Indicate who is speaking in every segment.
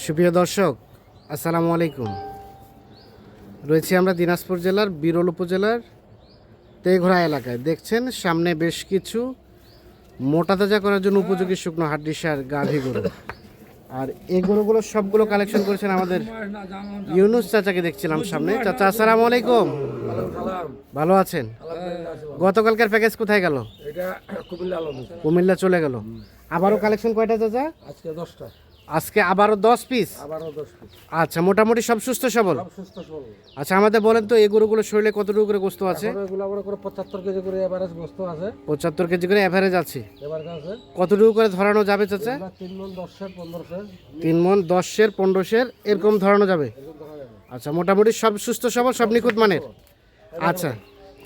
Speaker 1: সুপ্রিয় দর্শক, আসসালামু আলাইকুম। রয়েছি আমরা দিনাজপুর জেলার বিরল উপজেলার তেঘরা এলাকায়। দেখছেন সামনে বেশ কিছু মোটা তাজা করার জন্য উপযোগী শুকনো হাড্ডিসার গাভী গরু। আর এই গরুগুলো সবগুলো কালেকশন করেছেন আমাদের ইউনুস চাচাকে দেখছিলাম সামনে। চাচা আসসালামু আলাইকুম, ভালো আছেন? গতকালকার প্যাকেজ কোথায় গেল? কুমিল্লা চলে গেল। আবারও কালেকশন কয়টা চাচা?
Speaker 2: আজকে 10টা।
Speaker 1: আজকে আবারও 10 পিস। আচ্ছা, মোটামুটি সব সুস্থ সবল। আচ্ছা, আমাদের বলেন তো এই গরুগুলো শরীরে কতটুকু করে গোস্ত আছে?
Speaker 2: এগুলো আমরা করে 75 কেজি করে এভারেজ গোস্ত আছে।
Speaker 1: 75 কেজি করে এভারেজ আছে।
Speaker 2: এভারেজ আছে।
Speaker 1: কতটুকু করে ধরানো যাবে চাচা?
Speaker 2: 3 মণ 10 এর 15 এর।
Speaker 1: 3 মণ 10 এর 15 এর এরকম ধরানো যাবে। আচ্ছা, মোটামুটি সব সুস্থ সবল, সব নিখুঁত মানের। আচ্ছা,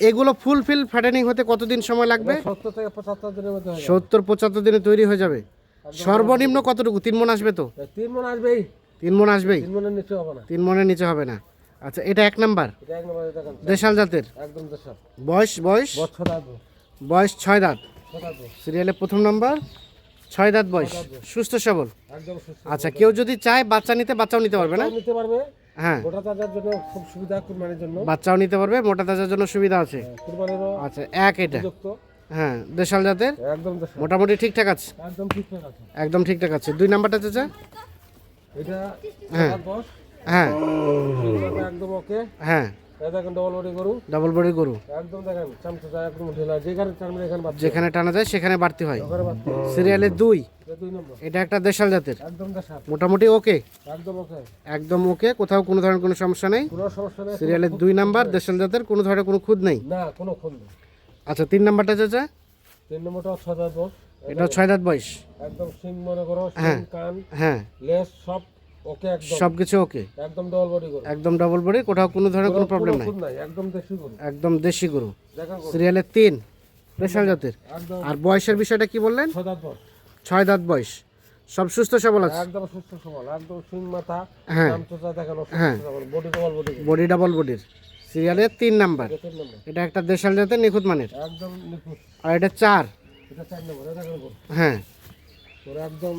Speaker 1: এগুলো ফুলফিল ফ্যাটেনিং হতে কতদিন সময় লাগবে?
Speaker 2: 70 থেকে 75 দিনের মধ্যে হবে।
Speaker 1: 70-75 দিনে তৈরি হয়ে যাবে। সর্বনিম্ন কতটুকু? 3 মণ আসবে তো?
Speaker 2: 3 মণ আসবেই।
Speaker 1: 3 মণ আসবেই।
Speaker 2: 3 মণের নিচে হবে না।
Speaker 1: 3 মণের নিচে হবে না। আচ্ছা, এটা এক নাম্বার।
Speaker 2: এটা এক নম্বরে দেখেন।
Speaker 1: দেশাল জাতের।
Speaker 2: একদম দেশাল।
Speaker 1: বয়স
Speaker 2: বছর আসবে।
Speaker 1: বয়স 6 দাঁত।
Speaker 2: 6 দাঁত।
Speaker 1: সিরিয়ালে প্রথম নাম্বার, 6 দাঁত বয়স, সুস্থ সবল।
Speaker 2: একদম সুস্থ।
Speaker 1: আচ্ছা, কেউ যদি চায় বাচ্চা নিতে, বাচ্চাও নিতে পারবে না?
Speaker 2: নিতে পারবে।
Speaker 1: হ্যাঁ,
Speaker 2: গোটা তাজার জন্য খুব সুবিধা, কুরবানির জন্য
Speaker 1: বাচ্চাও নিতে পারবে, মোটা তাজার জন্য সুবিধা আছে।
Speaker 2: কুরবানিরও
Speaker 1: আচ্ছা, এক এটা।
Speaker 2: উপযুক্ত।
Speaker 1: হ্যাঁ, দেশাল জাতের,
Speaker 2: একদম দেশাল।
Speaker 1: মোটামুটি ঠিকঠাক আছে।
Speaker 2: একদম ঠিকঠাক আছে।
Speaker 1: একদম ঠিকঠাক আছে। 2 নাম্বারটা চাচা?
Speaker 2: এটা
Speaker 1: হ্যাঁ।
Speaker 2: 10।
Speaker 1: হ্যাঁ
Speaker 2: একদম ওকে।
Speaker 1: হ্যাঁ,
Speaker 2: এই দেখেন ডবল বডি গরু।
Speaker 1: ডাবল বডি গরু।
Speaker 2: একদম দেখেন চামচা একদম ঢেলা, যেখানে টানবেন এখানে বাচ্চা।
Speaker 1: যেখানে টানা যায় সেখানে বাড়তি হয়।
Speaker 2: ওখানে বাচ্চা।
Speaker 1: সিরিয়ালে 2,
Speaker 2: এটা 2 নম্বর।
Speaker 1: এটা একটা দেশাল জাতের,
Speaker 2: একদম দেশাল।
Speaker 1: মোটামুটি ওকে।
Speaker 2: একদম ওকে।
Speaker 1: একদম ওকে, কোথাও কোনো ধরনের কোনো সমস্যা নেই।
Speaker 2: কোনো সমস্যা নেই।
Speaker 1: সিরিয়ালে 2 নাম্বার, দেশাল জাতের, কোনো ধরনের কোনো খুঁত নেই।
Speaker 2: না, কোনো খুন নেই।
Speaker 1: আচ্ছা, 3 নাম্বারটা চাচা?
Speaker 2: 3 নম্বরটা 6 দাঁত বয়স।
Speaker 1: এটা 6 দাঁত বয়স।
Speaker 2: একদম সিং মনে করো,
Speaker 1: হ্যাঁ।
Speaker 2: সিং কান
Speaker 1: হ্যাঁ,
Speaker 2: লেস সব ওকে। একদম
Speaker 1: সবকিছু ওকে।
Speaker 2: একদম ডবল বডি গরু।
Speaker 1: একদম ডাবল বডি, কোথাও কোনো ধরনের কোনো প্রবলেম নাই।
Speaker 2: খুন নাই, একদম দেশি গরু।
Speaker 1: একদম দেশি গরু।
Speaker 2: দেখেন গরু।
Speaker 1: সিরিয়ালে 3, দেশাল জাতের।
Speaker 2: একদম
Speaker 1: আর বয়সের বিষয়টা কি বললেন?
Speaker 2: 6 দাঁত বয়স।
Speaker 1: 6 দাঁত বয়স, সব সুস্থ সবল আছে।
Speaker 2: একদম সুস্থ সবল, একদম সিং মাথা।
Speaker 1: হ্যাঁ।
Speaker 2: চামচা দেখেন
Speaker 1: হ্যাঁ।
Speaker 2: সুস্থ সবল, বডি ডবল বডি গরু।
Speaker 1: বডি ডাবল বডির। সিরিয়ালে 3 নাম্বার,
Speaker 2: 3 নম্বর।
Speaker 1: এটা একটা দেশাল জাতের, নিখুঁত মানের।
Speaker 2: একদম নিখুঁত।
Speaker 1: আর এটা 4।
Speaker 2: এটা 4 নম্বর। এটা দেখেন গরু।
Speaker 1: হ্যাঁ,
Speaker 2: ওরা একদম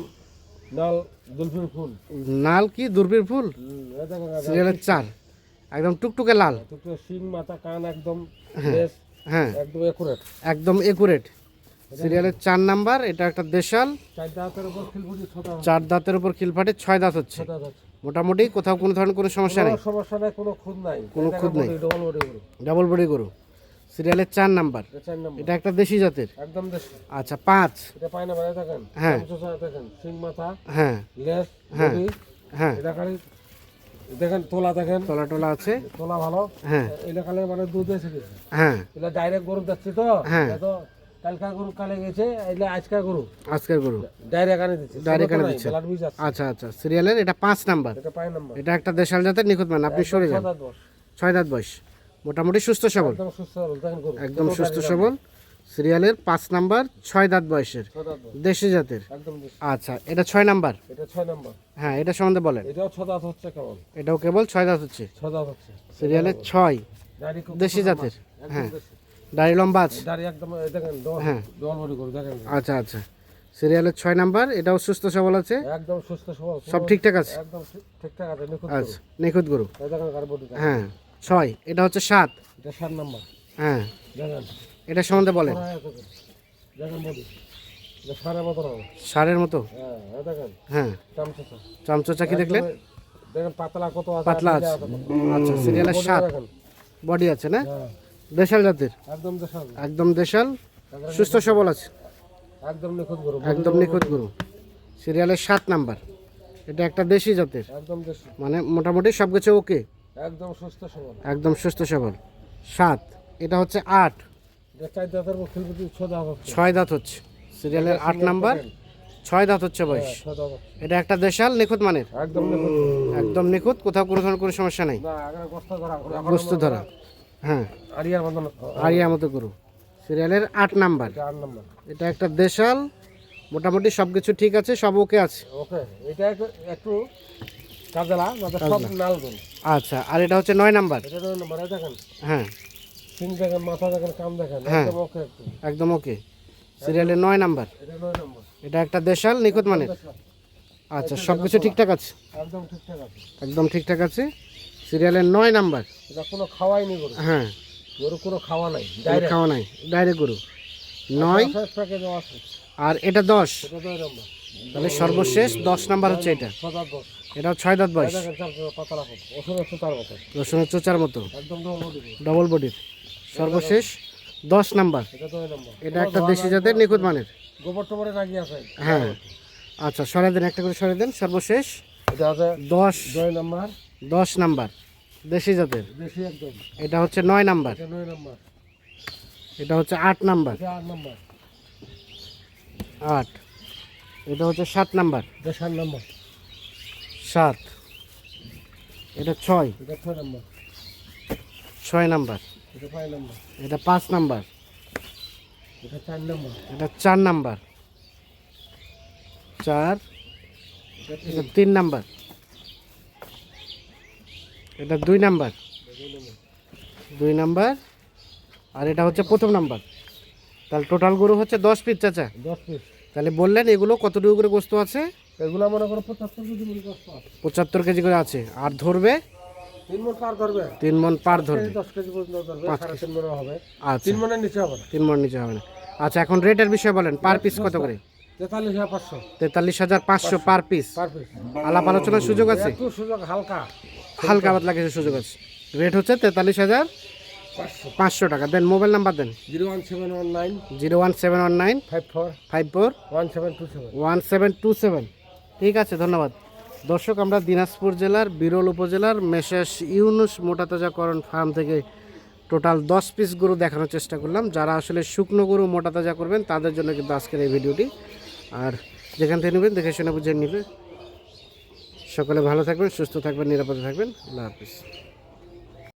Speaker 2: লাল দুলফির ফুল।
Speaker 1: নাল কি দুর্বির ফুল।
Speaker 2: এটা দেখেন
Speaker 1: সিরিয়ালে 4, একদম টুকটুকে লাল।
Speaker 2: দুটো সিং মাথা কান একদম লেস
Speaker 1: হ্যাঁ,
Speaker 2: একদম একুরেট।
Speaker 1: একদম একুরেট। সিরিয়ালে 4 নাম্বার, এটা একটা দেশাল,
Speaker 2: 4 দাঁতের উপর খিলফুটি 6 দাঁত।
Speaker 1: 4 দাঁতের উপর খিলফাটে, 6 দাঁত হচ্ছে।
Speaker 2: 6 দাঁত আছে।
Speaker 1: মোটামুটি কোথাও কোনো ধরনের কোনো সমস্যা নেই।
Speaker 2: কোনো সমস্যা নাই, কোনো খুঁত নাই।
Speaker 1: কোনো
Speaker 2: এটা
Speaker 1: খুঁত
Speaker 2: দেখেন
Speaker 1: নেই।
Speaker 2: ডবল বডি গরু।
Speaker 1: ডাবল বডি গরু। সিরিয়ালে 4 নাম্বার,
Speaker 2: এটা 4 নম্বর।
Speaker 1: এটা একটা দেশি জাতের।
Speaker 2: একদম দেশি।
Speaker 1: আচ্ছা, 5।
Speaker 2: এটা পায় না, এটা দেখেন
Speaker 1: হ্যাঁ।
Speaker 2: চামচা দেখেন সিং মাথা
Speaker 1: হ্যাঁ
Speaker 2: লেস
Speaker 1: হ্যাঁ।
Speaker 2: বডি।
Speaker 1: হ্যাঁ,
Speaker 2: এটা খালি দেখেন তোলা, দেখেন
Speaker 1: তলা টলা আছে।
Speaker 2: তোলা ভালো।
Speaker 1: হ্যাঁ
Speaker 2: এটা কালে মানে দুধ এসে গেছে।
Speaker 1: হ্যাঁ,
Speaker 2: এটা ডাইরেক্ট গরু যাচ্ছে তো।
Speaker 1: হ্যাঁ।
Speaker 2: এটা তো কালকা গরু কালে গেছে, এটা আজকার গরু
Speaker 1: আজকের গরু
Speaker 2: ডাইরেক্ট আনে দিচ্ছে।
Speaker 1: ডাইরেক্ট
Speaker 2: ছোট তো
Speaker 1: আনে
Speaker 2: নাই,
Speaker 1: দিচ্ছে।
Speaker 2: ব্লাড বীজ আছে।
Speaker 1: আচ্ছা আচ্ছা, সিরিয়ালের এটা 5 নাম্বার,
Speaker 2: এটা পায় নাম্বার।
Speaker 1: এটা একটা দেশাল জাতের, নিখুঁত মান। আপনি সরে যান।
Speaker 2: 6 দাঁত বয়স।
Speaker 1: 6 দাঁত বয়স, মোটামুটি সুস্থ সবল।
Speaker 2: একদম সুস্থ সবল, দেখেন গরু
Speaker 1: একদম সুস্থ সবল। সিরিয়ালের 5 নাম্বার, 6 দাঁত বয়সের,
Speaker 2: 6 দাঁত বয়স।
Speaker 1: দেশি জাতের।
Speaker 2: একদম দেশি।
Speaker 1: আচ্ছা, এটা 6 নাম্বার।
Speaker 2: এটা 6 নাম্বার।
Speaker 1: হ্যাঁ, এটা সম্বন্ধে বলেন।
Speaker 2: এটাও 6 দাঁত হচ্ছে কেবল।
Speaker 1: এটাও কেবল 6 দাঁত হচ্ছে।
Speaker 2: 6 দাঁত হচ্ছে।
Speaker 1: সিরিয়ালের 6,
Speaker 2: দাড়ি খুব
Speaker 1: দেশি
Speaker 2: ছোট
Speaker 1: জাতের।
Speaker 2: লম্বা,
Speaker 1: হ্যাঁ,
Speaker 2: একদম দেশি।
Speaker 1: দাড়ি লম্বা আছে।
Speaker 2: দাড়ি একদম এই দেখেন
Speaker 1: হ্যাঁ।
Speaker 2: ডবল বডি গরু দেখেন।
Speaker 1: আচ্ছা আচ্ছা, সিরিয়ালের 6 নাম্বার, এটাও সুস্থ সবল আছে,
Speaker 2: একদম সুস্থ সবল,
Speaker 1: সব ঠিকঠাক আছে।
Speaker 2: একদম ঠিকঠাক আছে, নিখুঁত গরু।
Speaker 1: আচ্ছা, নিখুঁত গরু।
Speaker 2: এই দেখেন গাড়ি বডি।
Speaker 1: হ্যাঁ, 6, এটা হচ্ছে 7।
Speaker 2: এটা 7 নাম্বার।
Speaker 1: হ্যাঁ,
Speaker 2: দেখেন
Speaker 1: এটা সম্বন্ধে বলেন।
Speaker 2: দেখেন বডি এটা সারের মতো হবে।
Speaker 1: সারের মতো।
Speaker 2: হ্যাঁ, এই দেখেন
Speaker 1: হ্যাঁ,
Speaker 2: চামচা।
Speaker 1: চামচা কি দেখলেন?
Speaker 2: দেখেন পাতলা কত আছে।
Speaker 1: পাতলা আছে। আচ্ছা, সিরিয়ালের 7,
Speaker 2: দেখেন।
Speaker 1: বডি আছে না,
Speaker 2: হ্যাঁ,
Speaker 1: দেশাল জাতের,
Speaker 2: একদম দেশাল,
Speaker 1: একদম দেশাল, সুস্থ সবল আছে,
Speaker 2: একদম নিখুঁত গরু।
Speaker 1: একদম নিখুঁত গরু। সিরিয়ালের 7 নাম্বার, এটা একটা দেশি জাতের,
Speaker 2: একদম দেশি,
Speaker 1: মানে মোটামুটি সব কিছু ওকে,
Speaker 2: একদম সুস্থ সবল।
Speaker 1: একদম সুস্থ সবল। 7, এটা হচ্ছে 8,
Speaker 2: এটা 4 দাঁতের উপর খিলফুটি 6 দাঁত হচ্ছে।
Speaker 1: 6 দাঁত হচ্ছে। সিরিয়ালের 8 নাম্বার, 6 দাঁত হচ্ছে বয়স।
Speaker 2: 6 দাঁত হচ্ছে।
Speaker 1: এটা একটা দেশাল, নিখুঁত মানের,
Speaker 2: একদম নিখুঁত।
Speaker 1: একদম নিখুঁত, কোথাও কোনো ধরনের কোনো সমস্যা নেই।
Speaker 2: না, আগে গোস্ত ধরা
Speaker 1: বস্তু ধরা। হ্যাঁ,
Speaker 2: আরিয়ার মতন।
Speaker 1: আরিয়া মতো গরু। সিরিয়ালের 8 নাম্বার,
Speaker 2: এটা 8 নাম্বার।
Speaker 1: এটা একটা দেশাল, মোটামুটি সব কিছু ঠিক আছে, সব ওকে আছে।
Speaker 2: ওকে, এটা একটু কাজলা, মানে সব নাল গরু।
Speaker 1: আচ্ছা, আর এটা হচ্ছে 9 নাম্বার।
Speaker 2: এটা 9 নাম্বার। এই দেখেন
Speaker 1: হ্যাঁ
Speaker 2: সিং দেখেন, মাথা দেখেন, কান দেখেন,
Speaker 1: হ্যাঁ।
Speaker 2: একদম ওকে একটু।
Speaker 1: একদম ওকে। সিরিয়ালের 9 নাম্বার,
Speaker 2: এটা 9 নাম্বার।
Speaker 1: এটা একটা দেশাল, নিখুঁত মানের। আচ্ছা, সব কিছু ঠিকঠাক আছে?
Speaker 2: একদম ঠিকঠাক আছে।
Speaker 1: একদম ঠিকঠাক আছে। সিরিয়ালের 9 নাম্বার।
Speaker 2: এটা কোনো খাওয়াই নেই গরু।
Speaker 1: হ্যাঁ,
Speaker 2: গরু কোনো খাওয়া নাই,
Speaker 1: কোনো
Speaker 2: ডাইরেক্ট
Speaker 1: খাওয়া নাই, ডাইরেক্ট গরু 9।
Speaker 2: প্যাকেজ আছে।
Speaker 1: আর এটা 10,
Speaker 2: এটা 2 নম্বর।
Speaker 1: তাহলে সর্বশেষ 10 নাম্বার হচ্ছে এটা।
Speaker 2: সদা 10।
Speaker 1: এটা 6 দাঁত বয়স,
Speaker 2: দেখেন চার পাতা রাখো, ওষুধ আছে তার মতো,
Speaker 1: রসুনের চোচার মতো,
Speaker 2: একদম ডবল দিবে।
Speaker 1: ডবল বডির। সর্বশেষ 10 নাম্বার।
Speaker 2: এটা 2 নম্বর।
Speaker 1: এটা একটা দেশি জাতের নিখুঁত মানের।
Speaker 2: গোবর টোবরে রাগি আছে।
Speaker 1: হ্যাঁ, আচ্ছা সরাই দেন, একটা করে সরাই দেন। সর্বশেষ
Speaker 2: এটা আছে
Speaker 1: 10
Speaker 2: 2 নম্বর,
Speaker 1: 10 নাম্বার দেশি জাতের।
Speaker 2: দেশি একদম।
Speaker 1: এটা হচ্ছে 9 নাম্বার।
Speaker 2: এটা 9 নম্বর।
Speaker 1: এটা হচ্ছে 8 নাম্বার।
Speaker 2: এটা 8 নম্বর।
Speaker 1: 8। এটা হচ্ছে 7 নাম্বার।
Speaker 2: এটা 7 নম্বর।
Speaker 1: 7। এটা 6।
Speaker 2: এটা 6 নম্বর।
Speaker 1: 6 নাম্বার।
Speaker 2: এটা 5 নম্বর।
Speaker 1: এটা 5 নাম্বার।
Speaker 2: এটা 4 নম্বর।
Speaker 1: এটা 4 নাম্বার। 4।
Speaker 2: এটা
Speaker 1: এটা 3 নাম্বার। এটা 2 নাম্বার। 2 নাম্বার। আর এটা হচ্ছে প্রথম নাম্বার। তাহলে টোটাল গরু হচ্ছে 10 পিস চাচা।
Speaker 2: 10 পিস।
Speaker 1: তাহলে বললেন এগুলো কতটুকু করে গোস্ত আছে?
Speaker 2: এগুলা মনে করো 75 কেজি মিল কষ্ট আছে।
Speaker 1: 75 কেজি করে আছে। আর ধরবে
Speaker 2: 3 মণ পার করবে।
Speaker 1: 3 মণ পার ধরবে।
Speaker 2: 10 কেজি পর্যন্ত ধরবে, 3.5 মণ হবে।
Speaker 1: আচ্ছা,
Speaker 2: 3 মণের নিচে হবে না।
Speaker 1: 3 মণ নিচে হবে না। আচ্ছা, এখন রেটের বিষয় বলেন, পার পিস কত করে?
Speaker 2: 43,500
Speaker 1: 43,500 পার পিস।
Speaker 2: Per piece.
Speaker 1: আলাপ আলোচনার সুযোগ আছে?
Speaker 2: একটু সুযোগ হালকা
Speaker 1: হালকা পাতলা কিছু সুযোগ আছে। রেট হচ্ছে 43,500 টাকা। দেন মোবাইল নাম্বার দেন।
Speaker 2: 01719
Speaker 1: 01719
Speaker 2: 54
Speaker 1: 54
Speaker 2: 1727।
Speaker 1: 1727। ঠিক আছে, ধন্যবাদ। দর্শক, আমরা দিনাজপুর জেলার বিরল উপজেলার মেসার্স ইউনুস মোটাতাজাকরণ ফার্ম থেকে টোটাল 10 পিস গরু দেখানোর চেষ্টা করলাম। যারা আসলে শুকনো গরু মোটাতাজা করবেন তাদের জন্য কিন্তু আজকের এই ভিডিওটি। আর যেখান থেকে নেবেন দেখে শুনে বুঝে নেবে। সকলে ভালো থাকবেন, সুস্থ থাকবেন, নিরাপদে থাকবেন। আল্লাহ হাফিজ।